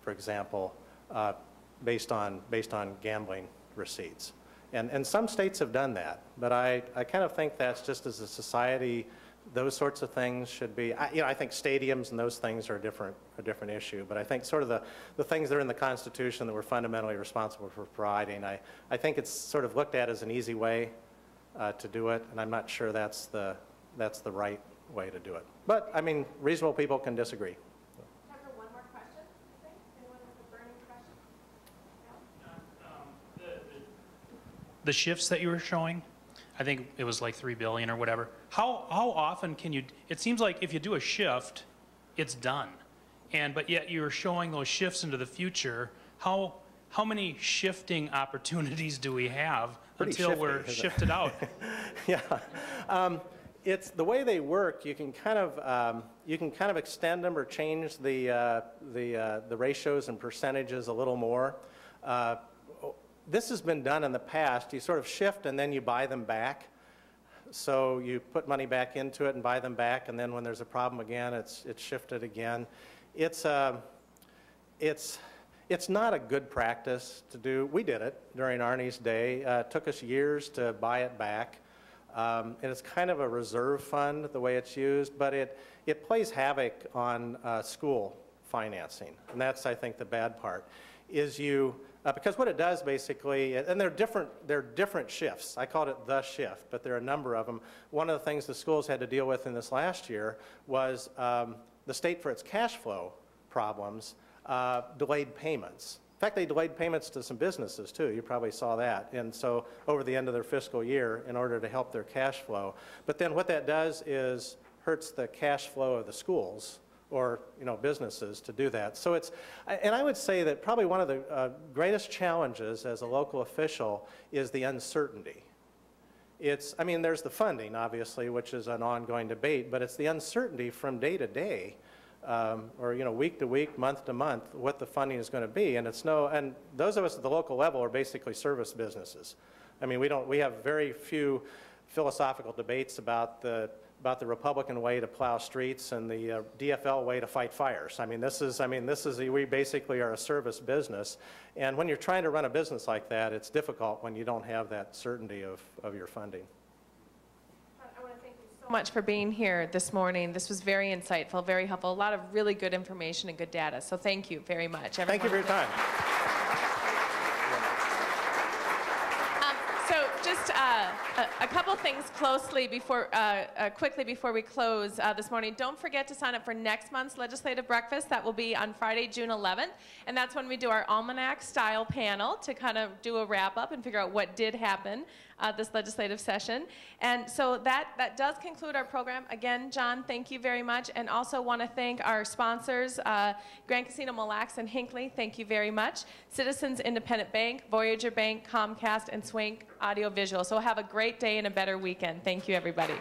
for example, based on gambling receipts. And some states have done that, but I kind of think that's just as a society, those sorts of things should be, I think stadiums and those things are a different issue, but I think sort of the things that are in the Constitution that we're fundamentally responsible for providing, I think it's sort of looked at as an easy way to do it, and I'm not sure that's the right way to do it. But, I mean, reasonable people can disagree. Time for one more question, I think. Anyone with a burning question? No? The shifts that you were showing, I think it was like $3 billion or whatever. How often can you, it seems like if you do a shift, it's done. But yet you're showing those shifts into the future. How many shifting opportunities do we have until we're shifted out? Yeah. It's the way they work. You can kind of extend them or change the ratios and percentages a little more. This has been done in the past. You sort of shift and then you buy them back. So you put money back into it and buy them back, and then when there's a problem again, it's shifted again. It's not a good practice to do. We did it during Arnie's day. It took us years to buy it back. And it's kind of a reserve fund the way it's used, but it plays havoc on school financing. And that's, I think, the bad part. Is because what it does basically, and they're different shifts. I called it the shift, but there are a number of them. One of the things the schools had to deal with in this last year was the state, for its cash flow problems, delayed payments. In fact, they delayed payments to some businesses too. You probably saw that. And so over the end of their fiscal year in order to help their cash flow. But then what that does is hurts the cash flow of the schools or businesses to do that. So and I would say that probably one of the greatest challenges as a local official is the uncertainty. I mean, there's the funding, obviously, which is an ongoing debate, but it's the uncertainty from day to day, or week to week, month to month, what the funding is going to be. And and those of us at the local level are basically service businesses. I mean, we have very few philosophical debates about the Republican way to plow streets and the DFL way to fight fires. I mean, we basically are a service business. And when you're trying to run a business like that, it's difficult when you don't have that certainty of your funding. I want to thank you so much for being here this morning. This was very insightful, very helpful, a lot of really good information and good data. So thank you very much. Thank you for your time. Just a couple things quickly before we close this morning. Don't forget to sign up for next month's legislative breakfast. That will be on Friday, June 11th. And that's when we do our almanac-style panel to kind of do a wrap-up and figure out what did happen this legislative session. And so that does conclude our program. Again, John, thank you very much. And also want to thank our sponsors, Grand Casino Mille Lacs and Hinckley. Thank you very much. Citizens Independent Bank, Voyager Bank, Comcast, and Swank Audio Visual. So have a great day and a better weekend. Thank you, everybody.